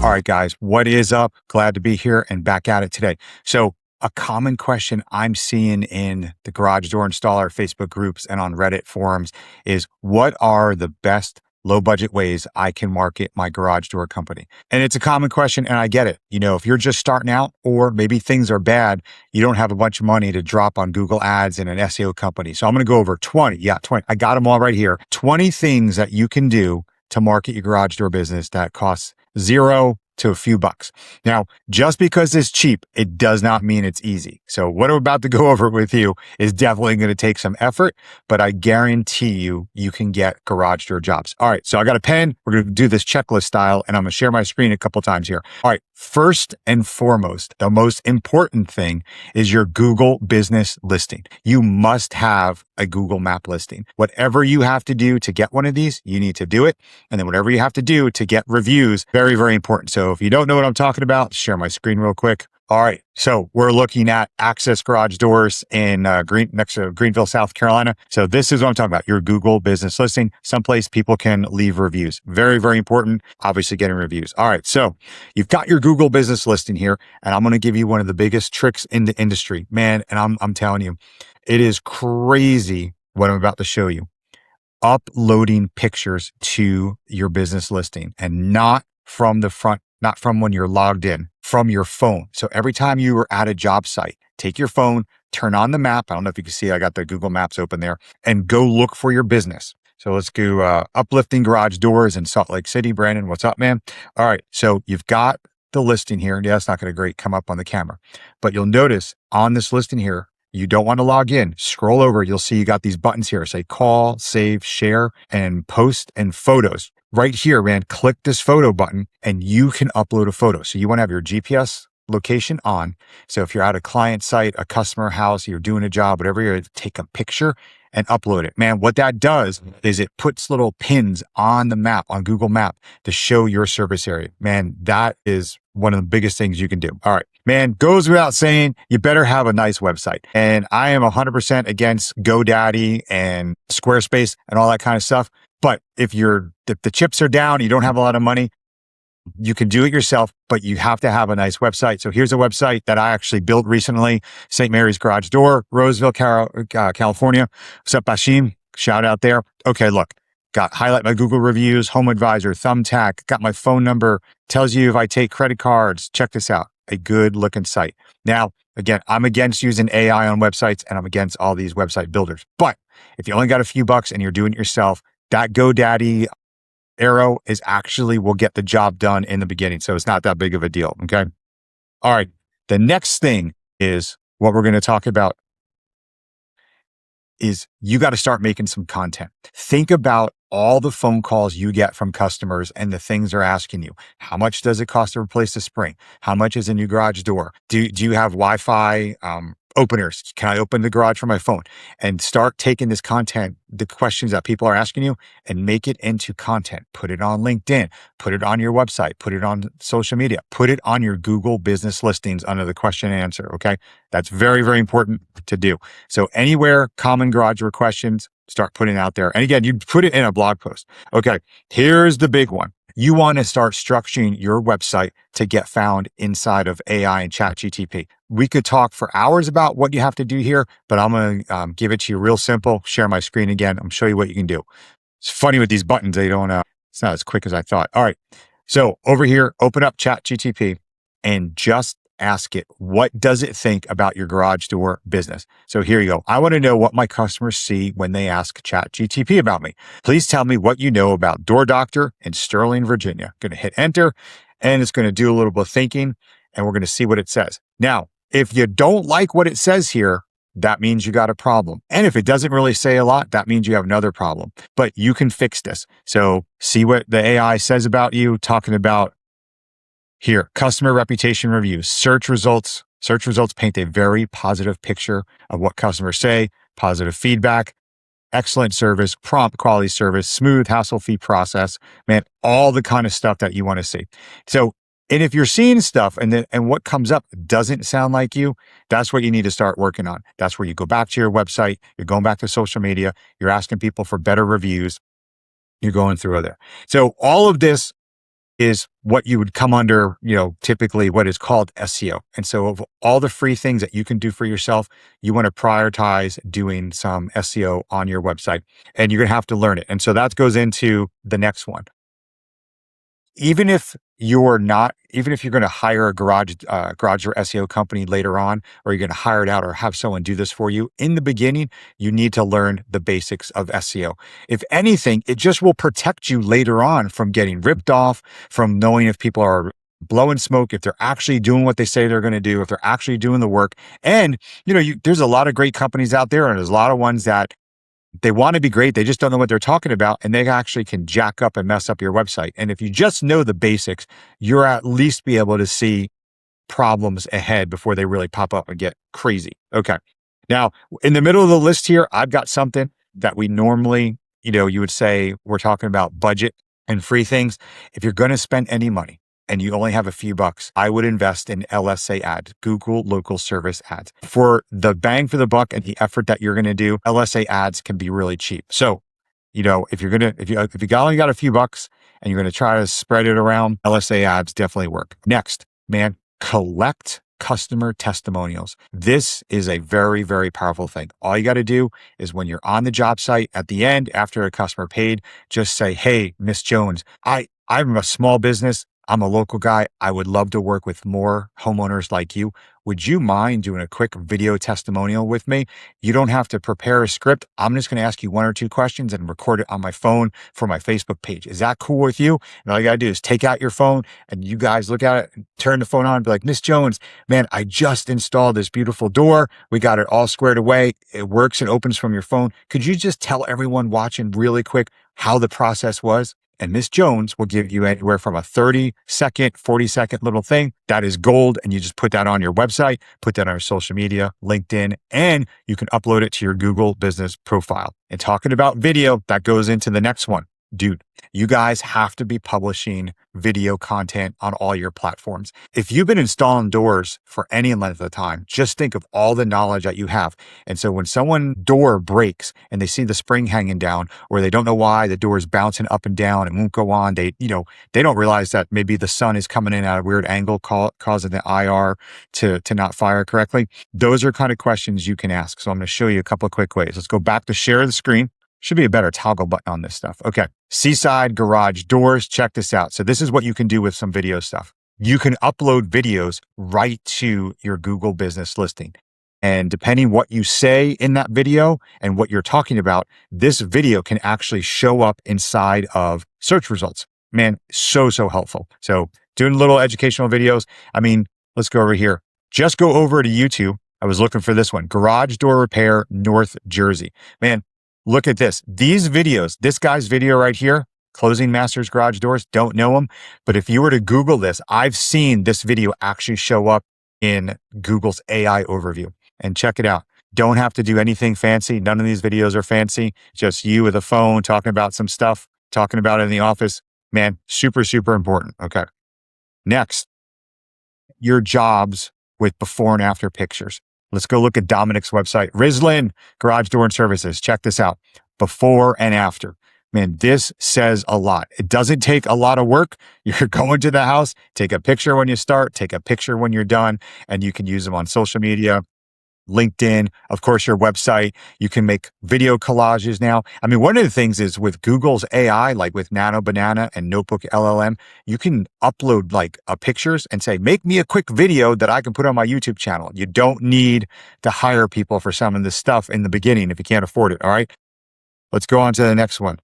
All right, guys, what is up? Glad to be here and back at it today. So, a common question I'm seeing in the garage door installer Facebook groups and on Reddit forums is what are the best low budget ways I can market my garage door company? And it's a common question, and I get it. You know, if you're just starting out or maybe things are bad, you don't have a bunch of money to drop on Google Ads in an SEO company. So, I'm going to go over 20. Yeah, 20. I got them all right here. 20 things that you can do to market your garage door business that costs zero to a few bucks. Now, just because it's cheap, it does not mean it's easy. So what I'm about to go over with you is definitely going to take some effort, but I guarantee you, you can get garage door jobs. All right. So I got a pen. We're going to do this checklist style and I'm going to share my screen a couple times here. All right. First and foremost, the most important thing is your Google business listing. You must have a Google map listing. Whatever you have to do to get one of these, you need to do it. And then whatever you have to do to get reviews, very, very important. So if you don't know what I'm talking about, share my screen real quick. All right. So we're looking at Access Garage Doors in next to Greenville, South Carolina. So this is what I'm talking about. Your Google business listing, someplace people can leave reviews. Very, very important. Obviously getting reviews. All right. So you've got your Google business listing here, and I'm going to give you one of the biggest tricks in the industry, man. And I'm telling you, it is crazy what I'm about to show you. Uploading pictures to your business listing and not from the front, not from when you're logged in, from your phone. So every time you are at a job site, take your phone, turn on the map. I don't know if you can see, I got the Google Maps open there, and go look for your business. So let's do uplifting garage doors in Salt Lake City. Brandon, what's up, man? All right. So you've got the listing here. Yeah, it's not going to come up on the camera, but you'll notice on this listing here, you don't want to log in. Scroll over. You'll see you got these buttons here. Say call, save, share, and post and photos. Right here, man, click this photo button and you can upload a photo. So you want to have your GPS location on. So if you're at a client site, a customer house, you're doing a job, whatever, you're take a picture and upload it. Man, what that does is it puts little pins on the map, on Google Map to show your service area. Man, that is one of the biggest things you can do. All right, man, goes without saying, you better have a nice website. And I am 100% against GoDaddy and Squarespace and all that kind of stuff. But if the chips are down, you don't have a lot of money, you can do it yourself, but you have to have a nice website. So here's a website that I actually built recently, St. Mary's Garage Door, Roseville, California. What's up, Bashim? Shout out there. Okay, look, got highlight my Google reviews, Home Advisor, Thumbtack, got my phone number, tells you if I take credit cards. Check this out, a good looking site. Now, again, I'm against using AI on websites and I'm against all these website builders. But if you only got a few bucks and you're doing it yourself, that GoDaddy arrow is actually will get the job done in the beginning. So it's not that big of a deal. Okay. All right. The next thing is what we're going to talk about is you got to start making some content. Think about all the phone calls you get from customers and the things they're asking you. How much does it cost to replace the spring? How much is a new garage door? Do you have Wi-Fi openers? Can I open the garage from my phone? And start taking this content, the questions that people are asking you, and make it into content. Put it on LinkedIn, put it on your website, put it on social media, put it on your Google business listings under the question and answer. Okay. That's very, very important to do. So anywhere common garage door questions, start putting it out there. And again, you put it in a blog post. Okay. Here's the big one. You want to start structuring your website to get found inside of AI and ChatGTP. We could talk for hours about what you have to do here, but I'm going to give it to you real simple. Share my screen again. I'm show you what you can do. It's funny with these buttons. They don't, it's not as quick as I thought. All right. So over here, open up ChatGTP and just ask it, what does it think about your garage door business? So here you go. I want to know what my customers see when they ask ChatGTP about me. Please tell me what you know about Door Doctor in Sterling, Virginia. Going to hit enter and it's going to do a little bit of thinking and we're going to see what it says. Now, if you don't like what it says here, that means you got a problem. And if it doesn't really say a lot, that means you have another problem, but you can fix this. So see what the AI says about you, talking about here, customer reputation reviews, search results. Search results paint a very positive picture of what customers say, positive feedback, excellent service, prompt quality service, smooth hassle-free process, man, all the kind of stuff that you want to see. So, and if you're seeing stuff and what comes up doesn't sound like you, that's what you need to start working on. That's where you go back to your website, you're going back to social media, you're asking people for better reviews, you're going through there. So all of this is what you would come under, typically what is called SEO. And so, of all the free things that you can do for yourself, you want to prioritize doing some SEO on your website, and you're going to have to learn it. And so that goes into the next one. Even if you're going to hire a garage or SEO company later on, or you're going to hire it out or have someone do this for you, in the beginning, you need to learn the basics of SEO. If anything, it just will protect you later on from getting ripped off, from knowing if people are blowing smoke, if they're actually doing what they say they're going to do, if they're actually doing the work. And, there's a lot of great companies out there, and there's a lot of ones that they want to be great. They just don't know what they're talking about. And they actually can jack up and mess up your website. And if you just know the basics, you're at least be able to see problems ahead before they really pop up and get crazy. Okay. Now, in the middle of the list here, I've got something that we normally, you would say we're talking about budget and free things. If you're going to spend any money and you only have a few bucks, I would invest in LSA ads, Google Local Service ads. For the bang for the buck and the effort that you're going to do, LSA ads can be really cheap. So, if you only got a few bucks and you're going to try to spread it around, LSA ads definitely work. Next, man, collect customer testimonials. This is a very, very powerful thing. All you got to do is when you're on the job site at the end, after a customer paid, just say, "Hey, Miss Jones, I'm a small business. I'm a local guy. I would love to work with more homeowners like you. Would you mind doing a quick video testimonial with me? You don't have to prepare a script. I'm just going to ask you one or two questions and record it on my phone for my Facebook page. Is that cool with you?" And all you got to do is take out your phone and you guys look at it and turn the phone on and be like, "Miss Jones, man, I just installed this beautiful door. We got it all squared away. It works and opens from your phone. Could you just tell everyone watching really quick how the process was?" And Miss Jones will give you anywhere from a 30-second, 40-second little thing that is gold. And you just put that on your website, put that on your social media, LinkedIn, and you can upload it to your Google business profile. And talking about video, that goes into the next one. Dude, you guys have to be publishing video content on all your platforms. If you've been installing doors for any length of time, just think of all the knowledge that you have. And so when someone door breaks and they see the spring hanging down, or they don't know why the door is bouncing up and down and won't go on, they don't realize that maybe the sun is coming in at a weird angle, causing the IR to not fire correctly. Those are kind of questions you can ask. So I'm going to show you a couple of quick ways. Let's go back to share the screen. Should be a better toggle button on this stuff. Okay. Seaside garage doors. Check this out. So this is what you can do with some video stuff. You can upload videos right to your Google business listing. And depending what you say in that video and what you're talking about, this video can actually show up inside of search results. Man, so helpful. So doing little educational videos. I mean, let's go over here. Just go over to YouTube. I was looking for this one, garage door repair, North Jersey. Man, look at this. These videos, this guy's video right here, Closing Masters Garage Doors, don't know him. But if you were to Google this, I've seen this video actually show up in Google's AI overview. And check it out. Don't have to do anything fancy. None of these videos are fancy. Just you with a phone talking about some stuff, talking about it in the office. Man, super important. Okay. Next, your jobs with before and after pictures. Let's go look at Dominic's website, Rislin Garage Door and Services. Check this out. Before and after. Man, this says a lot. It doesn't take a lot of work. You're going to the house, take a picture when you start, take a picture when you're done, and you can use them on social media, LinkedIn, of course, your website. You can make video collages now. I mean, one of the things is with Google's AI, like with Nano Banana and Notebook LLM, you can upload like pictures and say, "Make me a quick video that I can put on my YouTube channel." You don't need to hire people for some of this stuff in the beginning if you can't afford it. All right. Let's go on to the next one.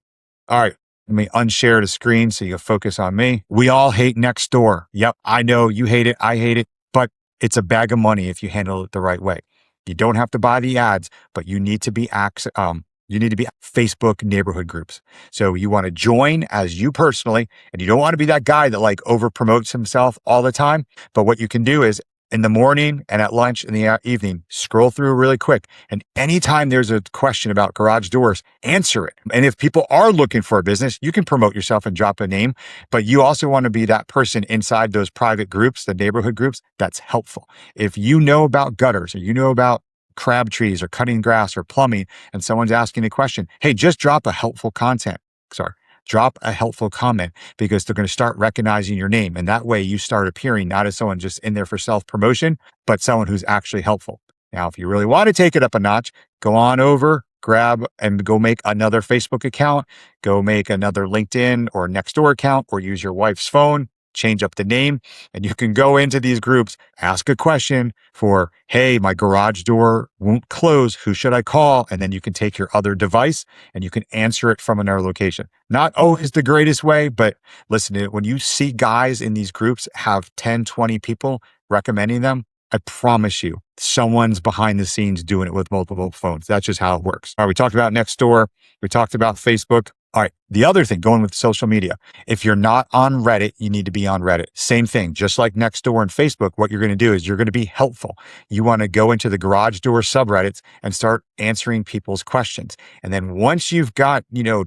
All right. Let me unshare the screen so you can focus on me. We all hate Nextdoor. Yep. I know you hate it. I hate it, but it's a bag of money if you handle it the right way. You don't have to buy the ads, but you need to be Facebook neighborhood groups. So you want to join as you personally, and you don't want to be that guy that like over promotes himself all the time. But what you can do is in the morning and at lunch in the evening, scroll through really quick. And anytime there's a question about garage doors, answer it. And if people are looking for a business, you can promote yourself and drop a name, but you also want to be that person inside those private groups, the neighborhood groups, that's helpful. If you know about gutters or you know about crab trees or cutting grass or plumbing, and someone's asking a question, hey, just drop a helpful content. Sorry. drop a helpful comment because they're going to start recognizing your name. And that way you start appearing not as someone just in there for self promotion, but someone who's actually helpful. Now, if you really want to take it up a notch, go on over, grab and go make another Facebook account, go make another LinkedIn or Nextdoor account, or use your wife's phone, change up the name, and you can go into these groups, ask a question for, hey, my garage door won't close. Who should I call? And then you can take your other device and you can answer it from another location. Not always the greatest way, but listen, when you see guys in these groups have 10, 20 people recommending them, I promise you, someone's behind the scenes doing it with multiple phones. That's just how it works. All right, we talked about Nextdoor. We talked about Facebook. All right, the other thing, going with social media. If you're not on Reddit, you need to be on Reddit. Same thing, just like Nextdoor and Facebook, what you're going to do is you're going to be helpful. You want to go into the garage door subreddits and start answering people's questions. And then once you've got,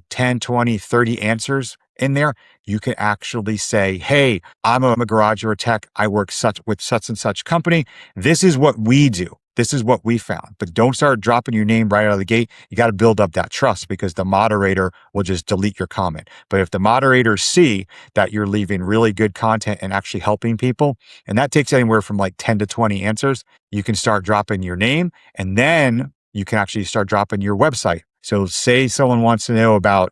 10, 20, 30 answers in there, you can actually say, hey, I'm a garage door tech. I work with such and such company. This is what we do. This is what we found. But don't start dropping your name right out of the gate. You got to build up that trust because the moderator will just delete your comment. But if the moderators see that you're leaving really good content and actually helping people, and that takes anywhere from like 10 to 20 answers, you can start dropping your name and then you can actually start dropping your website. So say someone wants to know about,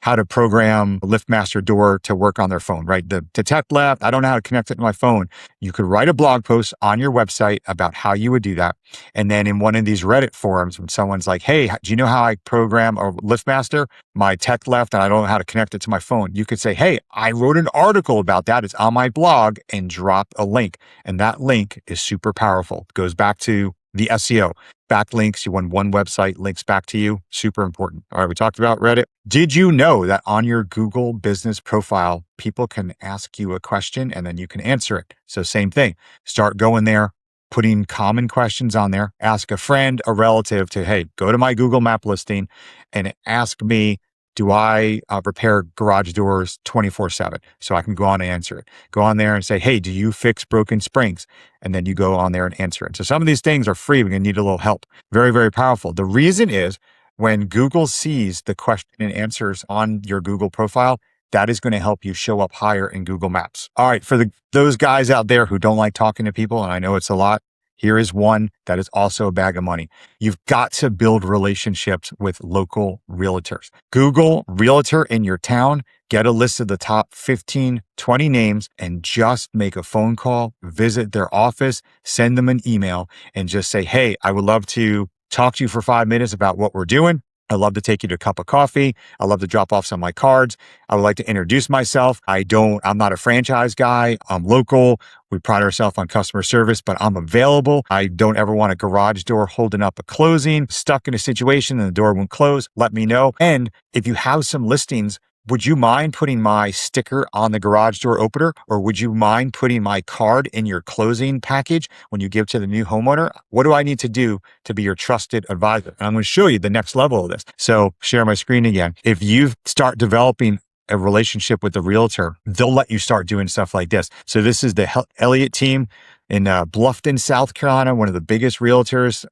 how to program a LiftMaster door to work on their phone, right? The tech left, I don't know how to connect it to my phone. You could write a blog post on your website about how you would do that. And then in one of these Reddit forums, when someone's like, hey, do you know how I program a LiftMaster? My tech left and I don't know how to connect it to my phone. You could say, hey, I wrote an article about that. It's on my blog, and drop a link. And that link is super powerful. It goes back to the SEO. Backlinks, you want one website, links back to you, super important. All right, we talked about Reddit. Did you know that on your Google business profile, people can ask you a question and then you can answer it? So same thing, start going there, putting common questions on there. Ask a friend, a relative to, hey, go to my Google map listing and ask me, do I repair garage doors 24/7? So I can go on and answer it. Go on there and say, hey, do you fix broken springs? And then you go on there and answer it. So some of these things are free. We're going to need a little help. Very, very powerful. The reason is when Google sees the question and answers on your Google profile, that is going to help you show up higher in Google Maps. All right. For those guys out there who don't like talking to people, and I know it's a lot, here is one that is also a bag of money. You've got to build relationships with local realtors. Google realtor in your town, get a list of the top 15, 20 names, and just make a phone call, visit their office, send them an email, and just say, hey, I would love to talk to you for 5 minutes about what we're doing. I'd love to take you to a cup of coffee. I'd love to drop off some of my cards. I would like to introduce myself. I'm not a franchise guy. I'm local. We pride ourselves on customer service, but I'm available. I don't ever want a garage door holding up a closing, stuck in a situation and the door won't close. Let me know. And if you have some listings, would you mind putting my sticker on the garage door opener? Or would you mind putting my card in your closing package when you give to the new homeowner? What do I need to do to be your trusted advisor? And I'm going to show you the next level of this. So share my screen again. If you start developing a relationship with the realtor, they'll let you start doing stuff like this. So this is the Elliott team in Bluffton, South Carolina, one of the biggest realtors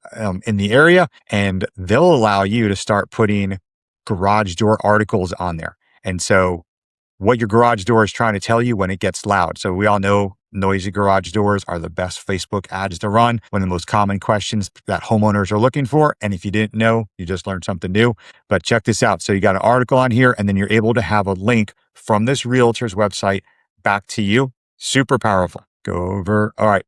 in the area. And they'll allow you to start putting garage door articles on there. And so what your garage door is trying to tell you when it gets loud. So we all know noisy garage doors are the best Facebook ads to run. One of the most common questions that homeowners are looking for. And if you didn't know, you just learned something new. But check this out. So you got an article on here, and then you're able to have a link from this realtor's website back to you. Super powerful. Go over. All right.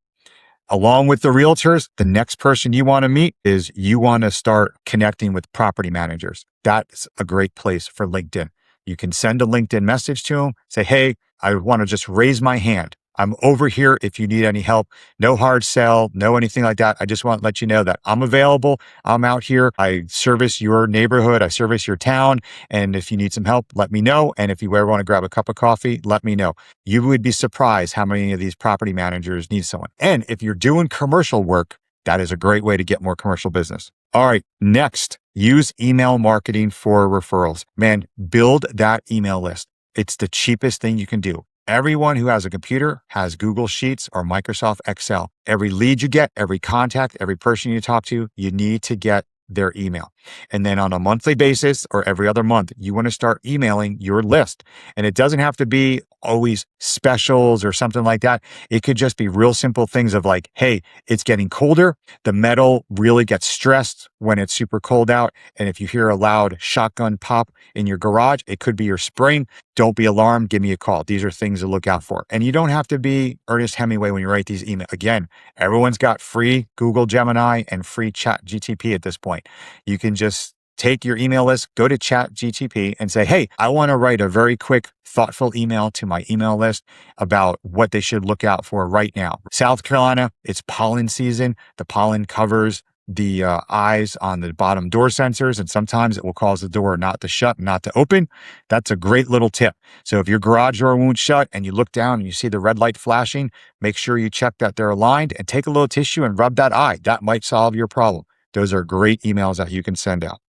Along with the realtors, the next person you want to meet is you want to start connecting with property managers. That's a great place for LinkedIn. You can send a LinkedIn message to them, say, hey, I want to just raise my hand. I'm over here if you need any help. No hard sell, no anything like that. I just want to let you know that I'm available. I'm out here. I service your neighborhood. I service your town. And if you need some help, let me know. And if you ever want to grab a cup of coffee, let me know. You would be surprised how many of these property managers need someone. And if you're doing commercial work, that is a great way to get more commercial business. All right, next, use email marketing for referrals. Man, build that email list. It's the cheapest thing you can do. Everyone who has a computer has Google Sheets or Microsoft Excel. Every lead you get, every contact, every person you talk to, you need to get their email. And then on a monthly basis or every other month, you want to start emailing your list. And it doesn't have to be always specials or something like that. It could just be real simple things of like, hey, it's getting colder. The metal really gets stressed when it's super cold out. And if you hear a loud shotgun pop in your garage, it could be your spring. Don't be alarmed. Give me a call. These are things to look out for. And you don't have to be Ernest Hemingway when you write these emails. Again, everyone's got free Google Gemini and free Chat GTP at this point. You can just take your email list, go to Chat GTP and say, hey, I want to write a very quick, thoughtful email to my email list about what they should look out for right now. South Carolina, it's pollen season. The pollen covers the eyes on the bottom door sensors, and sometimes it will cause the door not to shut, not to open. That's a great little tip. So if your garage door won't shut and you look down and you see the red light flashing, make sure you check that they're aligned and take a little tissue and rub that eye. That might solve your problem. Those are great emails that you can send out.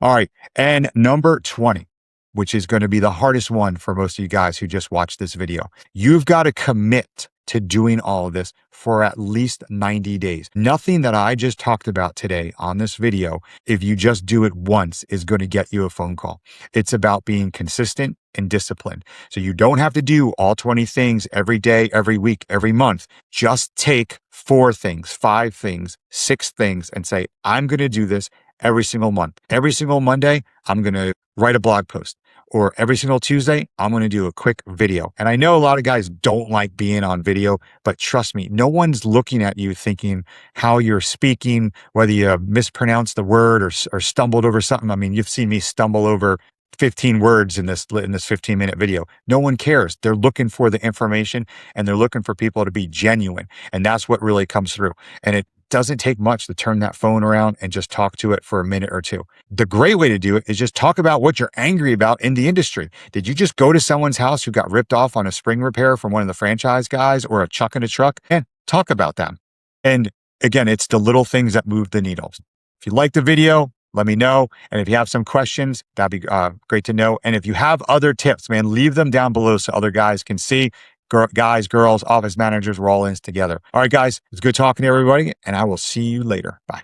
All right. And number 20, which is going to be the hardest one for most of you guys who just watched this video. You've got to commit to doing all of this for at least 90 days. Nothing that I just talked about today on this video, if you just do it once, is going to get you a phone call. It's about being consistent and disciplined. So you don't have to do all 20 things every day, every week, every month. Just take 4 things, 5 things, 6 things, and say, I'm going to do this every single month. Every single Monday, I'm going to write a blog post. Or every single Tuesday, I'm going to do a quick video. And I know a lot of guys don't like being on video, but trust me, no one's looking at you thinking how you're speaking, whether you mispronounced the word or stumbled over something. I mean, you've seen me stumble over 15 words in this 15-minute video. No one cares. They're looking for the information and they're looking for people to be genuine. And that's what really comes through. And it doesn't take much to turn that phone around and just talk to it for a minute or two. The great way to do it is just talk about what you're angry about in the industry. Did you just go to someone's house who got ripped off on a spring repair from one of the franchise guys or a chuck in a truck? And talk about them. And again, it's the little things that move the needles. If you like the video, let me know. And if you have some questions, that'd be great to know. And if you have other tips, man, leave them down below so other guys can see. Guys, girls, office managers, we're all in this together. All right, guys, it's good talking to everybody, and I will see you later. Bye.